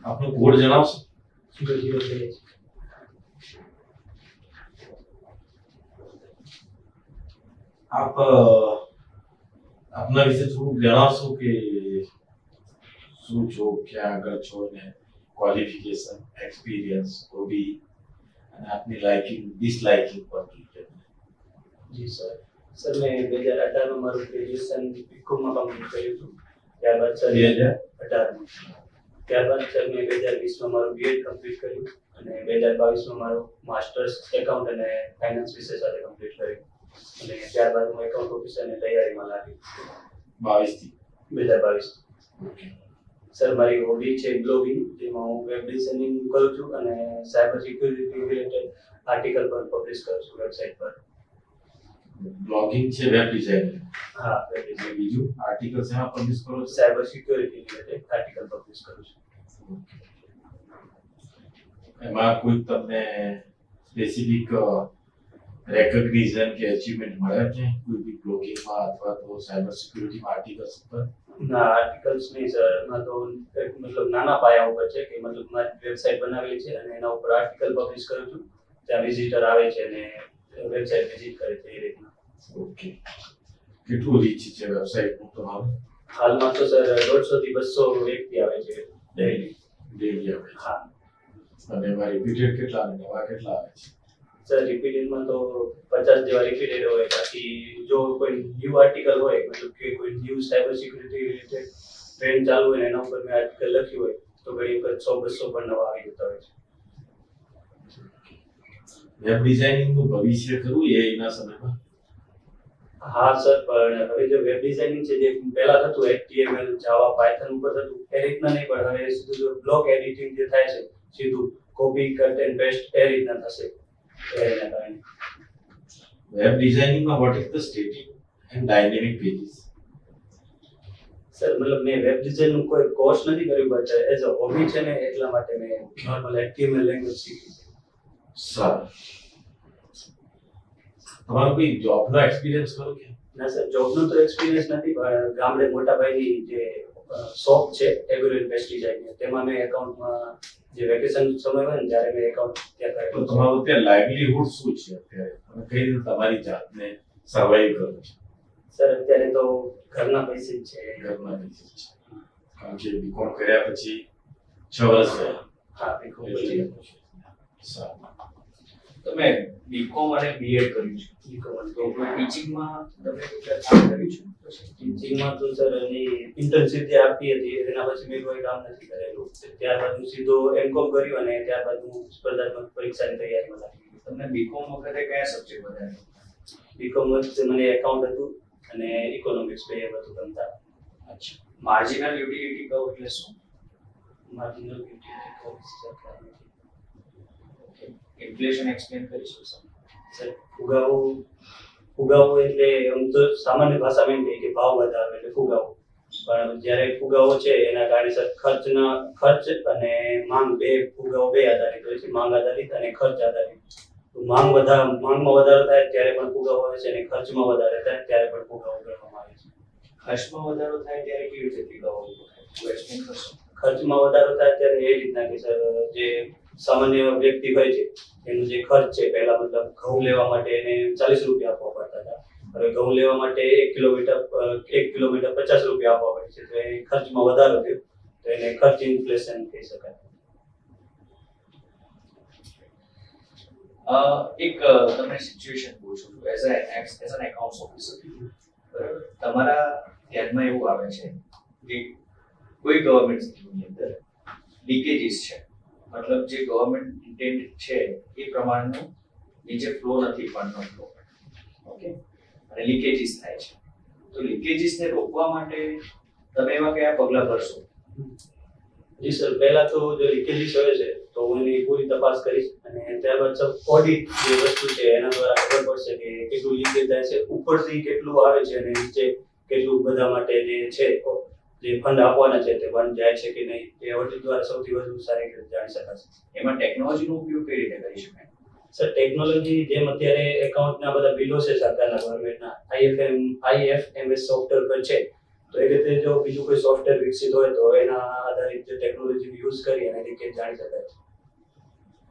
આપનો કોડ જણાવશો? 003 આપ આપના વિશે થોડું જણાવશો કે શું છો, ક્યાં આગળ છો ને ક્વોલિફિકેશન, એક્સપિરિયન્સ, હોબી અને આપની લાઇકિંગ ડિસલાઇકિંગ પર જી સર મેં 2018 માં મારું ગ્રેજ્યુએશન બીકોમમાં કમ્પ્લીટ કર્યું હતું. ત્યારબાદ સર 2018 ત્યારબાદ સર મેં 2020 માં મારું બીએડ કમ્પ્લીટ કર્યું અને 2022 માં મારું માસ્ટર્સ એકાઉન્ટ અને ફાઇનાન્સ વિષય સાથે કમ્પ્લીટ કર્યું અને ત્યારબાદ હું એકાઉન્ટ ઓફિસરની તૈયારીમાં લાગી 2022. સર મારી હોબી છે બ્લોગિંગ, જેમાં હું વેબ ડિઝાઇનિંગ કરું છું અને સાયબર સિક્યુરિટી રિલેટેડ આર્ટિકલ પણ પબ્લિશ કરું છું વેબસાઇટ પર. બ્લોગિંગ છે, વેબ ડિઝાઇનિંગ. હા, વેબ ડિઝાઇનિંગ. બીજું આર્ટિકલ શેમાં પબ્લિશ કરો છો? Cyber security related article publish કરું છું. એમાં કોઈ તમને સ્પેસિફિક રેકોગ્નિશન કે અચીવમેન્ટ મળ્યા છે કોઈ બી બ્લોગિંગમાં અથવા તો સાયબર સિક્યુરિટીમાં આર્ટિકલ્સ પર? ના, આર્ટિકલ્સ નહીં સર. એમાં તો મતલબ નાના પાયા ઉપર છે કે મતલબ મારી વેબસાઇટ બનાવેલી છે અને એના ઉપર આર્ટિકલ પબ્લિશ કરું છું. ત્યાં વિઝિટર આવે છે અને વેબસાઇટ વિઝિટ કરે છે એ રીતના. ઓકે. કેટલું રીચ છે વેબસાઇટનું તમારું? હાલમાં તો સર 150 થી 200 વ્યક્તિ આવે છે ડેઈલી આવે છે. હા. અને એમાં રિપીટેડ કેટલા અને નવા કેટલા આવે છે? સર રિપીટેડમાં તો 50 જેવા રિપીટેડ હોય. બાકી જો કોઈ ન્યૂ આર્ટિકલ હોય, મતલબ કે કોઈ new cyber security related trend ચાલુ હોય ને એના ઉપર મેં આર્ટિકલ લખ્યું હોય તો ઘણી વખત 100-200 પણ નવા આવી જતા હોય છે. વેબ ડિઝાઇનિંગનું ભવિષ્ય ખરું એઆઈના સમયમાં? હા સર, પણ હવે જો વેબ ડિઝાઇનિંગ છે જે પહેલા થતું HTML, જાવા, પાયથન ઉપર થતું એ રીતના નહીં, પણ હવે સીધું જો બ્લોક એડિટિંગ જે થાય છે સીધું કોપી કટ એન્ડ પેસ્ટ એ રીતના થશે એના કારણે. વેબ ડિઝાઇનિંગમાં what is the static and dynamic pages? Sir મતલબ મેં વેબ ડિઝાઇનનું કોઈ કોર્સ નથી કર્યું, બટ એઝ અ હોબી છે ને એટલા માટે મેં નોર્મલ HTML લેંગ્વેજ શીખી છે. સારું. તમારો કોઈ જોબનો એક્સપિરિયન્સ ખરો કે? ના સર, જોબનો તો એક્સપિરિયન્સ નથી, પણ ગામડે મોટા ભાઈની જે શોપ છે એગ્રો એન્ડ પેસ્ટિસાઇડની, તેમાં મેં એકાઉન્ટમાં જે વેકેશન સમય હોય ને ત્યારે મેં એકાઉન્ટ ત્યાં તો કરેલું. તમારું ત્યાં લાઇવલીહુડ શું છે અત્યારે? તમે કઈ રીતે તમારી જાતને સર્વાઈવ કરો છો? સર અત્યારે તો ઘરના પૈસે જ છે. ઘરના પૈસે છે. કારણ કે બીકોમ કર્યા પછી 6 વર્ષ થયા. હા, બીકોમ પછી સારું. તમે બીકોમ અને બીએડ કર્યું છે, બીકોમ તો ટીચિંગમાં તમે કોઈ કામ કર્યું છે? ટીચિંગમાં તો સર એની ઇન્ટર્નશિપ જે આપી હતી એના પછી મેં કોઈ કામ નથી કરેલું. ત્યારબાદ હું સીધો એમકોમ કર્યું અને ત્યારબાદ હું સ્પર્ધાત્મક પરીક્ષાની તૈયારીમાં લાગી ગયો. તમને બીકોમ વખતે કયા સબ્જેક્ટ વધારે? બીકોમ વખતે મને એકાઉન્ટ હતું અને ઇકોનોમિક્સ બે હતું ગમતા. અચ્છા. માર્જિનલ યુટિલિટી કર્વ એટલે શું? માર્જિનલ યુટિલિટી કર્વ સરકાર નથી. ઇન્ફ્લેશન એક્સપ્લેન કરી શકશો? સર ફુગાવો એટલે આમ તો સામાન્ય ભાષામાં એમ કહીએ કે ભાવ વધારો એટલે ફુગાવો. પણ જ્યારે ફુગાવો છે એના કારણે સર ખર્ચ અને માંગ ફુગાવો બે આધારિત હોય છે, માંગ આધારિત અને ખર્ચ આધારિત. તો માંગમાં વધારો થાય ત્યારે પણ ફુગાવો આવે છે અને ખર્ચમાં વધારો થાય ત્યારે પણ ફુગાવો કરવામાં આવે છે. ખર્ચમાં વધારો થાય ત્યારે કેવી રીતે ફુગાવો થાય? એક્સપ્લેન કરશો? ખર્ચમાં વધારો થાય ત્યારે એ રીતના કે સર જે સામાન્ય વ્યક્તિ હોય છે એનો જે ખર્ચ છે, પહેલા મતલબ ઘઉં લેવા માટે એને 40 રૂપિયા આપવા પડતા હતા. હવે ઘઉં લેવા માટે 1 કિલોમીટર 50 રૂપિયા આપવા પડે છે. તો એ ખર્ચમાં વધારો થયો, તો એને ખર્ચ ઇન્ફ્લેશન કહી શકાય. એક તમને સિચ્યુએશન પૂછું છું એઝ એન એકાઉન્ટ્સ ઓફિસર. બરાબર, તમારા ધ્યાનમાં એવું આવે છે કે કોઈ ગવર્મેન્ટ સ્કીમની અંદર લીકેજીસ છે, મતલબ જે ગવર્મેન્ટ ઇન્ટેન્ટ છે એ પ્રમાણનો નીચે ફ્લો નથી, ફંડનો ફ્લો. ઓકે, અને લીકેજીસ થાય છે, તો લીકેજીસને રોકવા માટે તમે એવા કયા પગલાં ભરશો? જી સર, પહેલા તો જો લીકેજીસ હોય છે તો હું એની પૂરી તપાસ કરીશ અને ત્યારબાદ સર ઓડિટ જે વસ્તુ છે એના દ્વારા ખબર પડશે કે કેટલું લીકેજ થાય છે, ઉપરથી કેટલું આવે છે અને નીચે કેટલું બધા માટે જે છે જે ફંડ આપવાના છે તે ફંડ જાય છે કે નહીં, એ ઓડિટ દ્વારા સૌથી વધુ સારી રીતે જાણી શકાશે. એમાં ટેકનોલોજીનો ઉપયોગ કઈ રીતે કરી શકાય? સર ટેકનોલોજી જેમ અત્યારે એકાઉન્ટના બધા બિલો છે સરકારના ગવર્મેન્ટના IFMS સોફ્ટવેર પર છે, તો એ રીતે જો બીજું કોઈ સોફ્ટવેર વિકસિત હોય તો એના આધારિત જે ટેકનોલોજી યુઝ કરી અને લીકેજ જાણી શકાય છે.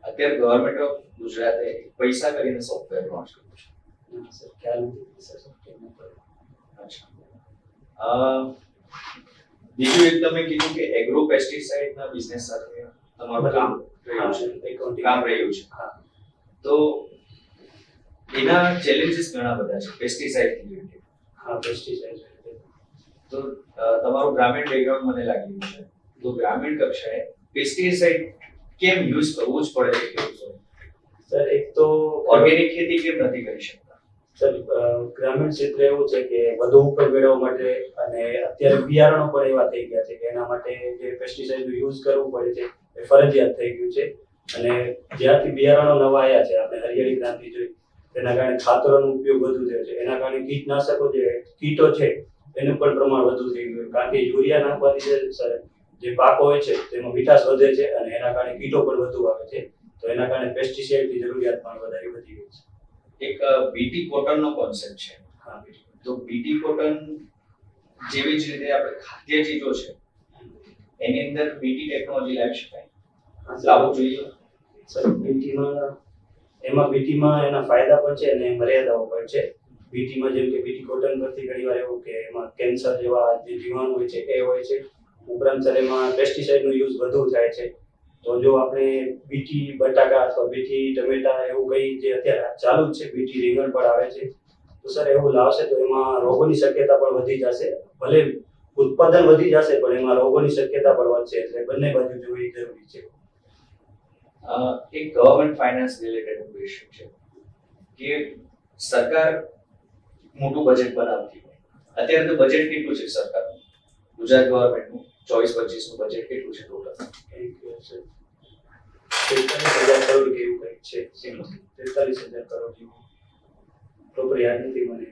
અત્યારે ગવર્મેન્ટ ઓફ ગુજરાતે પૈસા કરીને સોફ્ટવેર લોન્ચ કર્યું છે. ના સર, ખ્યાલ નથી સર સોફ્ટવેરનો તો. બીજું એક તમે કીધું કે એગ્રો પેસ્ટિસાઇડ ના બિઝનેસ સાથે તમારું કામ રહ્યું છે. એકાઉન્ટિંગ કામ રહ્યું છે. હા. તો એના ચેલેન્જીસ ઘણા બધા છે પેસ્ટિસાઇડ રિલેટેડ. હા, પેસ્ટિસાઇડ. તો તમારું ગ્રામીણ બેકગ્રાઉન્ડ મને લાગી રહ્યું છે. તો ગ્રામીણ કક્ષાએ પેસ્ટિસાઇડ કેમ યુઝ કરવું જ પડે છે ખેડૂતોને? સર, એક તો ઓર્ગેનિક ખેતી કેમ નથી કરી શકતા? સર, ગ્રામીણ ક્ષેત્રે એવું છે કે વધુ ઉપર મેળવવા માટે અને અત્યારે બિયારણો પણ એવા થઈ ગયા છે કે એના માટે જે પેસ્ટિસાઇડનો યુઝ કરવું પડે છે એ ફરજિયાત થઈ ગયું છે. અને જ્યાંથી બિયારણો નવા આવ્યા છે, આપણે હરિયાળી ક્રાંતિ જોઈ, તેના કારણે ખાતરોનો ઉપયોગ વધુ થયો છે. એના કારણે કીટનાશકો જે કીટો છે એનું પણ પ્રમાણ વધુ થઈ ગયું, કારણ કે યુરિયા નાખવાથી સર જે પાકો હોય છે તેમાં મીઠાશ વધે છે અને એના કારણે કીટો પણ વધુ આવે છે. તો એના કારણે પેસ્ટિસાઇડની જરૂરિયાત પણ વધારે વધી ગઈ છે. એક બીટી કોટન નો કોન્સેપ્ટ છે. હા, તો બીટી કોટન જેવી જ રીતે આપણે ખાદ્ય ચીજો છે એની અંદર બીટી ટેકનોલોજી લાવી શકાય, લાવવું જોઈએ. સર, બીટીમાં એના ફાયદા પણ છે અને મર્યાદાઓ પણ છે. બીટીમાં જેમ કે બીટી કોટન પરથી ઘણીવાર એવું કે એમાં કેન્સર જેવા જે જીવાણુ હોય છે એ હોય છે. ઉપરાંત સર એમાં પેસ્ટિસાઇડનો યુઝ વધુ થાય છે. તો જો આપણે બીટી બટાકા અથવા બીટી ટમેટા એવું કઈ જે અત્યારે ચાલુ જ છે, બીટી રીંગણ પણ આવે છે, તો સર એવું લાવશે તો એમાં રોગોની શક્યતા પણ વધી જશે. ભલે ઉત્પાદન વધી જશે પણ એમાં રોગોની શક્યતા પણ વધશે. એટલે બંને બાજુ જોવી જરૂરી છે. એક ગવર્મેન્ટ ફાઇનાન્સ રિલેટેડ ક્વેશ્ચન છે કે સરકાર મોટું બજેટ બનાવતી હોય, અત્યારે તો બજેટ કેટલું છે સરકારનું, ગુજરાત ગવર્મેન્ટનું 24-25 નું બજેટ કેટલું છે ટોટલ? 43,000 કરોડ કે એવું કંઈક છે. 43,000 કરોડ જેવું. પ્રોપર યાદ નથી મને.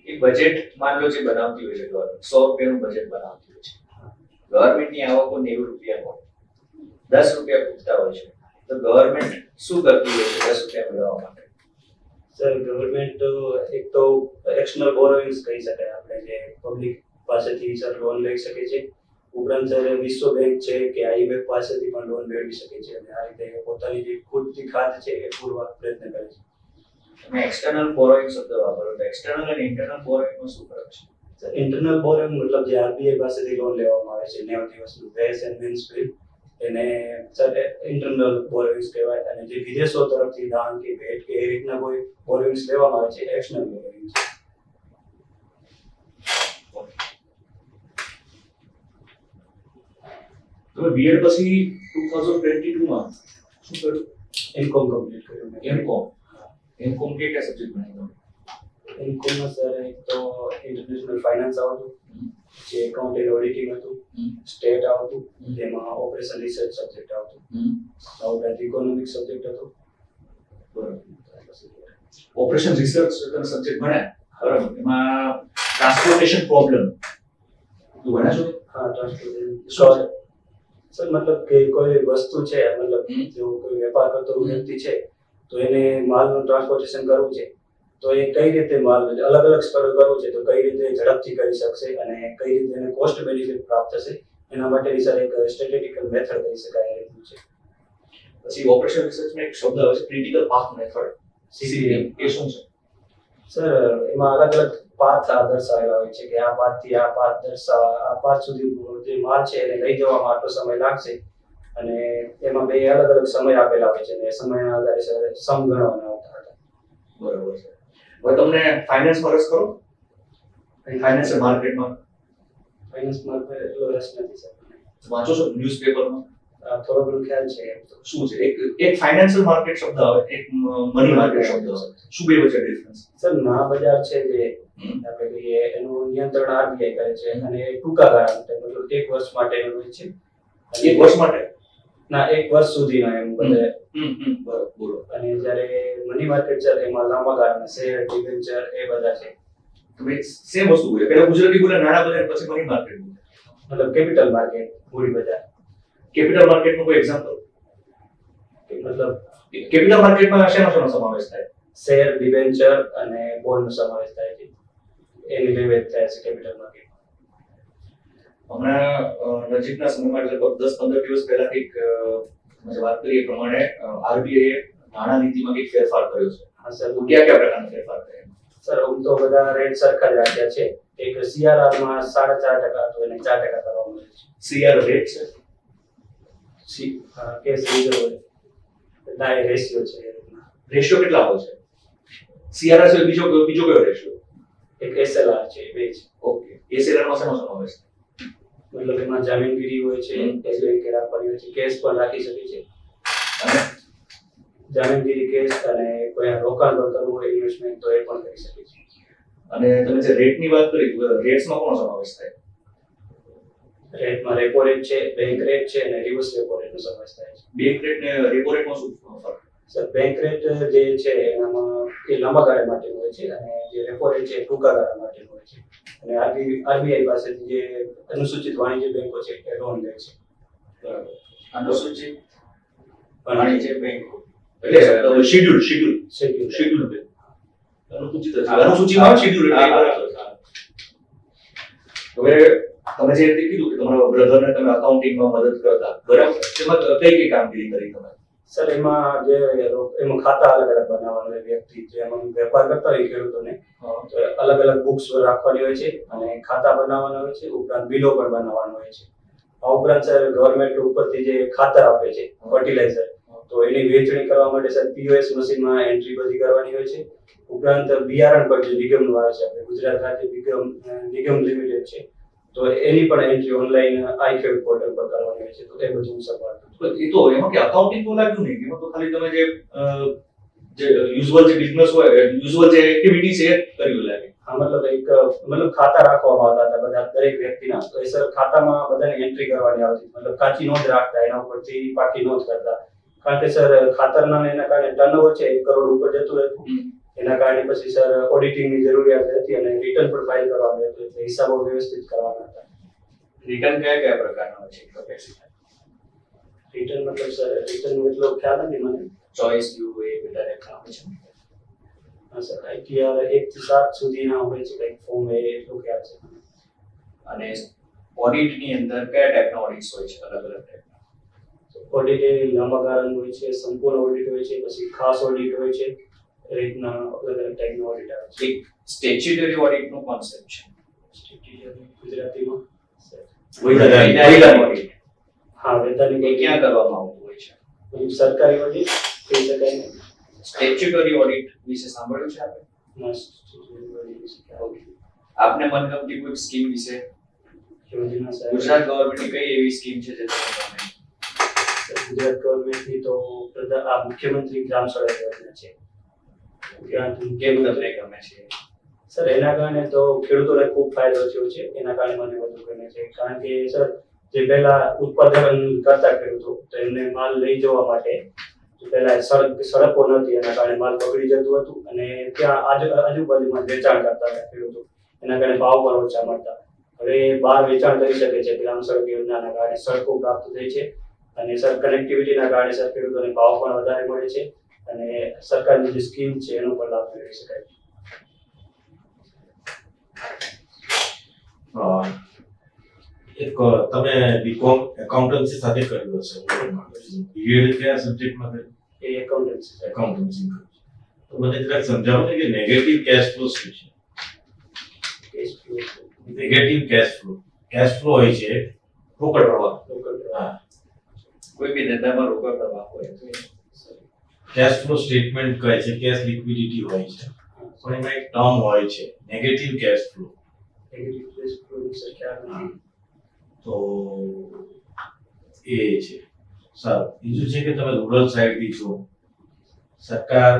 એ બજેટ માન લો જે બનાવતી હોય છે ગવર્મેન્ટ, 100 રૂપિયાનું બજેટ બનાવતી હોય છે. ગવર્મેન્ટની આવકો 90 રૂપિયા હોય, 10 રૂપિયા પૂછતા હોય છે. તો ગવર્મેન્ટ શું કરતી હોય છે 10 રૂપિયા મેળવવા માટે? સર, ગવર્મેન્ટ એક તો એક્સટર્નલ બોરોઇંગ્સ કહી શકાય આપણે, જે પબ્લિક પાસેથી સર લોન લઈ શકે છે. ઉપરાંત સર વિશ્વ બેંક છે કે IMF પાસેથી પણ લોન મેળવી શકે છે અને આ રીતે પોતાની જે ખુદની ખાત છે એ પૂરવા પ્રયત્ન કરે છે. તમે એક્સટર્નલ બોરોઇંગ શબ્દ વાપરો તો એક્સટર્નલ અને ઇન્ટરનલ બોરોઇંગમાં શું ફરક છે? સર, ઇન્ટરનલ બોરોઇંગ મતલબ જે RBI પાસેથી લોન લેવામાં આવે છે 90 દિવસનું વેસ એન્ડ મીન્સ બિલ, એને સર ઇન્ટરનલ બોરોઇંગ્સ કહેવાય. અને જે વિદેશો તરફથી દાન કે ભેટ કે એ રીતના કોઈ બોરોઇંગ્સ લેવામાં આવે છે એક્સટર્નલ બોરોઇંગ્સ. તમે બીએડ પછી 2022 માં શું કર્યું? એમકોમ કમ્પ્લીટ કર્યું મેં. એમકોમ કેટલા સબ્જેક્ટ ભણ્યા તમે? એમકોમમાં સર એક તો ઇન્ટરનેશનલ ફાઇનાન્સ આવતું, જે એકાઉન્ટ એન્ડ ઓડિટિંગ હતું, સ્ટેટ આવતું, જેમાં ઓપરેશન રિસર્ચ સબ્જેક્ટ આવતું, ઉપરાંત ઇકોનોમિક સબ્જેક્ટ હતો. ઓપરેશન રિસર્ચ તમે સબ્જેક્ટ ભણ્યા, બરાબર. એમાં ટ્રાન્સપોર્ટેશન પ્રોબ્લેમ તો ભણ્યા છો? હા, ટ્રાન્સપોર્ટેશન. સર, મતલબ કે કોઈ વસ્તુ છે, મતલબ જો કોઈ વેપાર કરતો વ્યક્તિ છે તો એને માલનું ટ્રાન્સપોર્ટેશન કરવું છે, તો એ કઈ રીતે માલ અલગ અલગ સ્થળો કરવું છે, તો કઈ રીતે ઝડપથી કરી શકશે અને કઈ રીતે એને કોસ્ટ બેનિફિટ પ્રાપ્ત થશે, એના માટેની સર એક સ્ટેટિસ્ટિકલ મેથડ કહી શકાય એ રીતનું છે. પછી ઓપરેશન રિસર્ચમાં એક શબ્દ આવે છે ક્રિટિકલ પાથ મેથડ, CPM. એ શું છે? સર, એમાં અલગ અલગ પાથ દર્શાવેલા હોય છે કે આ પાથથી આ પાથ આ પાથ સુધી જે માલ છે એને લઈ જવામાં આટલો સમય લાગશે અને એમાં બે અલગ અલગ સમય આપેલા હોય છે અને એ સમયના આધારે સર સમ ગણવાના આવતા હતા. બરાબર છે. હવે તમને ફાઇનાન્સમાં રસ ખરો? ફાઇનાન્શિયલ માર્કેટમાં ફાઇનાન્સમાં એટલો રસ નથી સર. વાંચો છો ન્યૂઝપેપરમાં? થોડો ઘણો ખ્યાલ છે એમ તો. શું છે? એક ફાઇનાન્શિયલ માર્કેટ શબ્દ આવે, એક મની માર્કેટ શબ્દ આવે. શું બે વચ્ચે ડિફરન્સ? સર, નાણાં બજાર છે જે આપણે કહીએ એનું નિયંત્રણ RBI કરે છે અને એ ટૂંકા ગાળા માટે મતલબ 1 વર્ષ માટે હોય છે. 1 વર્ષ માટે? ના, 1 વર્ષ સુધીના એમ બધે. બરાબર, બોલો. અને જ્યારે મની માર્કેટ છે એમાં લાંબા ગાળાના શેર, ડિબેન્ચર એ બધા છે. તમે સેમ વસ્તુ બોલે, પહેલા ગુજરાતી બોલે નાણાં બજાર, પછી મની માર્કેટ બોલે. મતલબ કેપિટલ માર્કેટ, મૂડી બજાર. કેપિટલ માર્કેટનું કોઈ એક્ઝામ્પલ? મતલબ કેપિટલ માર્કેટમાં શેનો સમાવેશ થાય? શેર, ડિબેન્ચર અને બોન્ડનો સમાવેશ થાય છે. એની વિવેદ થાય છે કેપિટલ માર્કેટ. હમણાં નજીકના સમયમાં એટલે લગભગ 10-15 દિવસ પહેલા કંઈક તમે જે વાત કરી એ પ્રમાણે આરબીઆઈએ નાણાં નીતિમાં કંઈક ફેરફાર કર્યો છે. હા સર, તો કયા કયા પ્રકારના ફેરફાર કર્યા? સર આમ તો બધા રેટ સરખા જ રાખ્યા છે. એક CRR માં 4.5% હતો એને 4% કરવામાં આવ્યું છે. સીઆર રેટ છે, કેસ રિઝર્વ ના એ રેશિયો છે એ રીતના. રેશિયો કેટલા હોય છે? સીઆરઆર છે, બીજો કયો રેશિયો? એક SLR છે, બે છે. ઓકે, એસીઆર માં શેનો સમાવેશ થાય? મતલબ એમાં જામીનગીરી હોય છે, એસબીઆઈ કે રાખવાની હોય છે, કેસ પણ રાખી શકે છે. અને જામીનગીરી કેસ અને કોઈ રોકાણ પણ કરવું હોય ઇન્વેસ્ટમેન્ટ તો એ પણ કરી શકે છે. અને તમે જે રેટની વાત કરી, રેટ્સમાં કોનો સમાવેશ થાય? રેટમાં રેપો રેટ છે, બેંક રેટ છે અને રિવર્સ રેપો રેટનો સમાવેશ થાય છે. બેંક રેટ ને રેપો રેટમાં શું ફરક? સર બેંક રેટ જે છે એનામાં એ લાંબા ગાળા માટેનું હોય છે અને જે રેપો રેટ છે એ ટૂંકા ગાળા માટેનું હોય છે. અને આરબીઆઈ પાસેથી જે અનુસૂચિત વાણિજ્ય બેંકો છે એ લોન લે છે. બરાબર. અનુસૂચિત વાણિજ્ય બેંક એટલે શેડ્યુલ શેડ્યુલ બેંક. અનુસૂચિત છે. અનુસૂચિમાં શેડ્યુલ એટલે એ બરાબર. હવે તમે જે રીતે કીધું કે તમારા બ્રધરને તમે અકાઉન્ટિંગમાં મદદ કરતા, બરાબર, તેમાં કઈ કઈ કામગીરી કરી તમે? સર એમાં એમાં ખાતા અલગ અલગ બનાવવાના હોય વ્યક્તિ જેમાં વેપાર કરતા હોય ખેડૂતોને તો અલગ અલગ બુક્સ રાખવાની હોય છે અને ખાતા બનાવવાના હોય છે, ઉપરાંત બિલો પણ બનાવવાના હોય છે. આ ઉપરાંત સર ગવર્મેન્ટ ઉપરથી જે ખાતર આપે છે ફર્ટિલાઇઝર, તો એની વેચણી કરવા માટે સર POS મશીનમાં એન્ટ્રી બધી કરવાની હોય છે. ઉપરાંત બિયારણ પર જે નિગમનું આવે છે, આપણે ગુજરાત રાજ્ય નિગમ લિમિટેડ છે, તો એની પણ એન્ટ્રી ઓનલાઈન આઈ ખેડૂત પોર્ટલ પર કરવાની હોય છે. તો એ બધું સંભાળતું. એ તો એમાં કે અકાઉન્ટિંગ તો લાગ્યું નહીં, એમાં તો ખાલી તમે જે યુઝ્યુઅલ જે બિઝનેસ હોય, યુઝ્યુઅલ જે એક્ટિવિટી છે એ કર્યું લાગે. હા મતલબ ખાતા રાખવામાં આવતા હતા બધા દરેક વ્યક્તિના, તો એ સર ખાતામાં બધાને એન્ટ્રી કરવાની આવતી. મતલબ કાચી નોંધ રાખતા, એના ઉપરથી પાકી નોંધ કરતા. કારણ કે સર ખાતરના એના કારણે ટર્નઓવર છે 1 કરોડ ઉપર જતું રહેતું. એના કારણે પછી સર ઓડિટિંગની જરૂરિયાત હતી અને રિટર્ન પણ ફાઇલ કરવાનું હતું, એટલે હિસાબો વ્યવસ્થિત કરવાના હતા. રિટર્ન કયા પ્રકારના હોય છે? રિટર્ન મતલબ સર રિટર્નનો એટલો ખ્યાલ નથી મને. ચોઇસ વ્યૂ હોય એ બધા રેખા હોય છે. હા સર ITR 1 થી 7 સુધીના હોય છે કંઈક ફોર્મ, એ એટલો ખ્યાલ છે. અને ઓડિટની અંદર કયા ટાઈપના ઓડિટ્સ હોય છે? અલગ અલગ ટાઈપના. ઓડિટ એ લાંબા ગાળાનું હોય છે, સંપૂર્ણ ઓડિટ હોય છે, પછી ખાસ ઓડિટ હોય છે. એ રીતના અલગ અલગ ટાઈપનો ઓડિટ આવે છે. એક સ્ટેચ્યુટરી ઓડિટનો કોન્સેપ્ટ છે. ગુજરાતીમાં વૈધાનિક ઓડિટ. હા વૈધાનિક એ ક્યાં કરવામાં આવતું હોય છે? સરકારી ઓડિટ કહી શકાય ને. સ્ટેચ્યુટરી ઓડિટ વિશે સાંભળ્યું છે આપણે? આપને મનગમતી કોઈ સ્કીમ વિશે? યોજના સાહેબ ગુજરાત ગવર્મેન્ટની કઈ એવી સ્કીમ છે જે તમને ગમે? ગુજરાત ગવર્મેન્ટની તો આ મુખ્યમંત્રી ગ્રામ સડક યોજના છે. કેમ તમને ગમે છે? સર એના કારણે તો ખેડૂતોને ખૂબ ફાયદો થયો છે. એના કારણે મને વધુ ગમે છે. કારણ કે સર જે પહેલા ઉત્પાદન કરતા ખેડૂતો, તો એમને માલ લઈ જવા માટે પહેલા સડકો નથી, એના કારણે માલ બગડી જતું હતું અને ત્યાં આજુબાજુમાં વેચાણ કરતા હતા ખેડૂતો. એના કારણે ભાવ પણ ઓછા મળતા. હવે બહાર વેચાણ કરી શકે છે ગ્રામ સડક યોજનાના કારણે. સડકો પ્રાપ્ત થઈ છે અને સર કનેક્ટિવિટીના કારણે સર ખેડૂતોને ભાવ પણ વધારે મળે છે અને સરકારની જે સ્કીમ છે એનો પણ લાભ મેળવી શકાય છે. એક તમે બીકોમ એકાઉન્ટન્સી સાથે કર્યું હશે, બીએડ કયા સબ્જેક્ટમાં કર્યું? એ એકાઉન્ટન્સી છે. એકાઉન્ટન્સી કર્યું. તો મને જરાક સમજાવો ને કે નેગેટિવ કેશ ફ્લો શું છે? નેગેટિવ કેશ ફ્લો હોય છે રોકડ પ્રવાહ. હા, કોઈ બી ધંધામાં રોકડ પ્રવાહ હોય તો કેશ ફ્લો સ્ટેટમેન્ટ કહે છે, કેશ લિક્વિડિટી હોય છે, પણ એમાં એક ટર્મ હોય છે negative cash flow. Negative cash flow વિશે ખ્યાલ નથી. તો એ છે. સારું, બીજું છે કે તમે રૂરલ સાઈડથી છો, સરકાર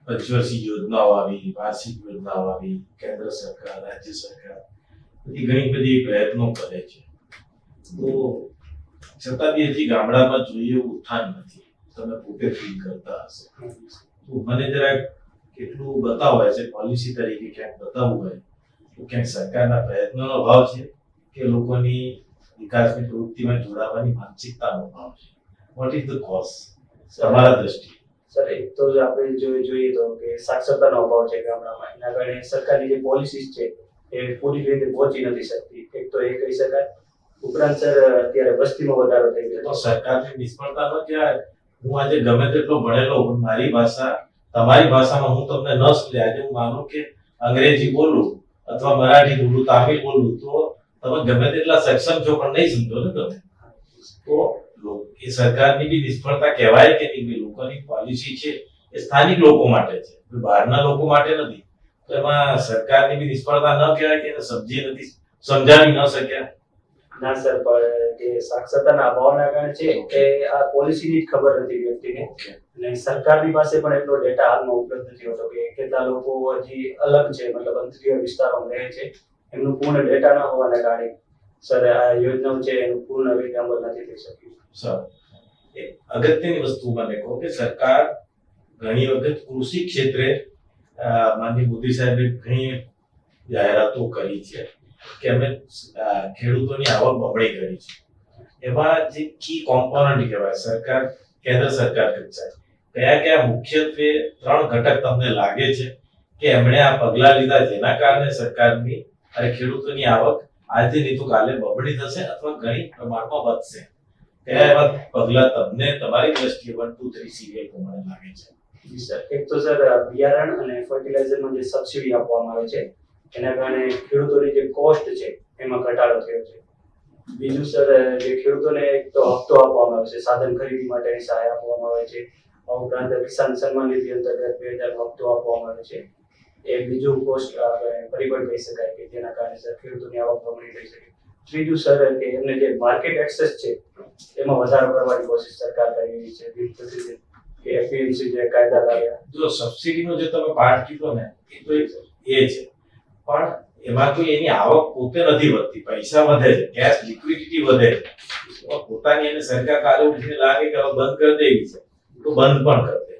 પંચવર્ષીય યોજનાઓ આવી, વાર્ષિક યોજનાઓ આવી, કેન્દ્ર સરકાર, રાજ્ય સરકાર બધી ઘણી બધી પ્રયત્નો કરે છે. તો છતાં બી હજી ગામડામાં જોઈએ એવું ઉત્થાન નથી. તમે પોતે ફીલ કરતા હશે. તો મને જરાક કેટલું બતાવો, એઝ એ પોલિસી તરીકે ક્યાંક બતાવવું હોય તો ક્યાંક સરકારના પ્રયત્નોનો અભાવ છે કે લોકોની વિકાસની પ્રવૃત્તિમાં જોડાવાની માનસિકતાનો અભાવ છે? વોટ ઇઝ ધ કોઝ તમારા દ્રષ્ટિએ? સર એક તો આપણે જોઈએ તો કે સાક્ષરતાનો અભાવ છે ગામડામાં. એના કારણે સરકારની જે પોલિસીસ છે એ પૂરી રીતે પહોંચી નથી શકતી. એક તો એ કહી શકાય. ઉપરાંત સર અત્યારે વસ્તીમાં વધારો થઈ ગયો તો સરકારની નિષ્ફળતા ન કહેવાય. હું આજે ગમે તેટલો ભણેલો પણ મારી ભાષા તમારી ભાષામાં હું તમને ન સમજાય. આજે હું માનું કે અંગ્રેજી બોલું અથવા મરાઠી બોલું, તામિલ બોલું, તો તમે ગમે તેટલા સક્ષમ છો પણ નહીં સમજો ને તમે. તો એ સરકારની બી નિષ્ફળતા કહેવાય કે નહીં? લોકોની પોલિસી છે એ સ્થાનિક લોકો માટે છે, બહારના લોકો માટે નથી. તો એમાં સરકારની બી નિષ્ફળતા ન કહેવાય કે એને સમજાવી ન શક્યા. ના સર, પણ જે સાક્ષરતાના અભાવના કારણે છે કે આ પોલિસીની જ ખબર નથી વ્યક્તિને, અને સરકારની પાસે પણ એટલો ડેટા હાલમાં ઉપલબ્ધ નથી હોતો કે કેટલા લોકો હજી અલગ છે, મતલબ અંતરિય વિસ્તારોમાં રહે છે. એમનું પૂર્ણ ડેટા ન હોવાના કારણે સર આ યોજનાઓ છે એનું પૂર્ણ રીતે અમલ નથી થઈ શક્યું. સર, એક અગત્યની વસ્તુ મને કહો કે સરકાર ઘણી વખત કૃષિ ક્ષેત્રે માનનીય મોદી સાહેબે ઘણી જાહેરાતો કરી છે કે અમે ખેડૂતોની આવક બમણી કરી છે. એમાં જે કી કોમ્પોનન્ટ કહેવાય સરકાર, કેન્દ્ર સરકાર કક્ષાએ કયા મુખ્યત્વે 3 ઘટક તમને લાગે છે કે એમણે આ પગલા લીધા જેના કારણે સરકારની અને ખેડૂતોની આવક આજે નહીં તો કાલે બમણી થશે અથવા ઘણી પ્રમાણમાં વધશે? કયા એવા પગલા તમને તમારી દ્રષ્ટિએ 1, 2, 3 સિરિયલ પ્રમાણે લાગે છે? જી સર, એક તો સર બિયારણ અને ફર્ટિલાઇઝરમાં જે સબસિડી આપવામાં આવે છે એના કારણે ખેડૂતોની જે કોસ્ટ છે એમાં ઘટાડો થયો છે. બીજું સર, જે ખેડૂતોને એક તો હપ્તો આપવામાં આવે છે, સાધન ખરીદી માટેની સહાય આપવામાં આવે છે. આ ઉપરાંત કિસાન સન્માન નિધિ અંતર્ગત 2000 હપ્તો આપવામાં આવે છે. એ બીજું કોસ્ટ પરિબળ કહી શકાય કે જેના કારણે સર ખેડૂતોની આવક બમણી થઈ શકે. ત્રીજું સર, કે એમને જે માર્કેટ એક્સેસ છે એમાં વધારો કરવાની કોશિશ સરકાર કરી રહી છે. કે એપીએમસી જે કાયદા લાવ્યા. જો સબસિડીનો જે તમે પાર્ટ કીધો ને એ તો એ છે, પણ એમાં કોઈ એની આવક પોતે નથી વધતી, પૈસા વધે છે, કેશ લિક્વિડિટી વધે છે. પોતાની એને સરકાર કાલે ઉઠીને લાગે કે હવે બંધ કરી દેવી છે તો બંધ પણ કરી દે.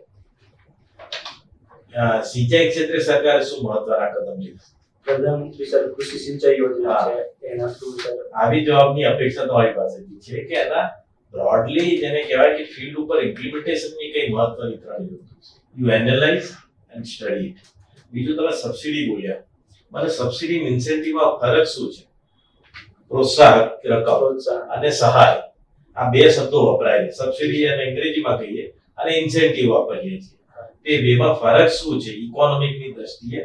સિંચાઈ ક્ષેત્રે સરકારે શું મહત્વના કદમ લીધા? પ્રધાનમંત્રી સર કૃષિ સિંચાઈ યોજના છે એના થ્રુ સર આવી જવાબની અપેક્ષા તમારી પાસેથી છે કે એના બ્રોડલી જેને કહેવાય કે ફિલ્ડ ઉપર ઇમ્પ્લિમેન્ટેશનની કઈ મહત્વની 3 વસ્તુ છે. You analyse and study it. બીજું તમે સબસિડી બોલ્યા, મને સબસિડી ઇન્સેન્ટિવમાં ફરક શું છે? પ્રોત્સાહક રકમ અને સહાય, આ 2 શબ્દો વપરાય છે. સબસિડી અને અંગ્રેજીમાં કહીએ અને ઇન્સેન્ટિવ વાપરીએ છીએ. તે બેમાં ફરક શું છે? ઇકોનોમિકની દ્રષ્ટિએ,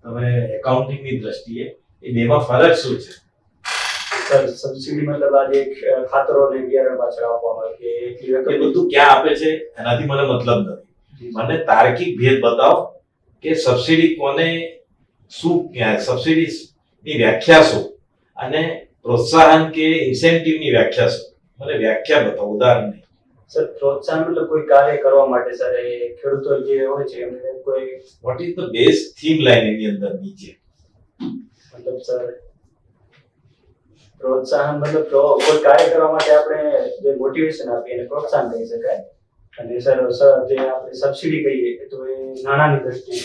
તમે એકાઉન્ટિંગની દ્રષ્ટિએ એ બેમાં ફરક શું છે? સર, સબસિડી મતલબ આજે ખાતરો અને બિયારણ પાછળ આપવામાં આવે કે એટલી એ રકમ બધું ક્યાં આપે છે એનાથી મને મતલબ નથી. મને તાર્કિક ભેદ બતાવો કે સબસિડી કોને શું, સબસિડીની વ્યાખ્યા શું અને પ્રોત્સાહન કે ઇન્સેન્ટિવની વ્યાખ્યા શું? મને વ્યાખ્યા બતાવો, ઉદાહરણ નહીં. સર, પ્રોત્સાહન મતલબ કોઈ કાર્ય કરવા માટે સર એ ખેડૂતો જે હોય છે એમને કોઈ what is the base theme line એની અંદર નીચે? મતલબ સર પ્રોત્સાહન મતલબ કોઈ કાર્ય કરવા માટે આપણે જે મોટિવેશન આપીએ એને પ્રોત્સાહન કહી શકાય. અને સર જે આપણે સબસિડી કહીએ તો એ નાણાંની દ્રષ્ટિએ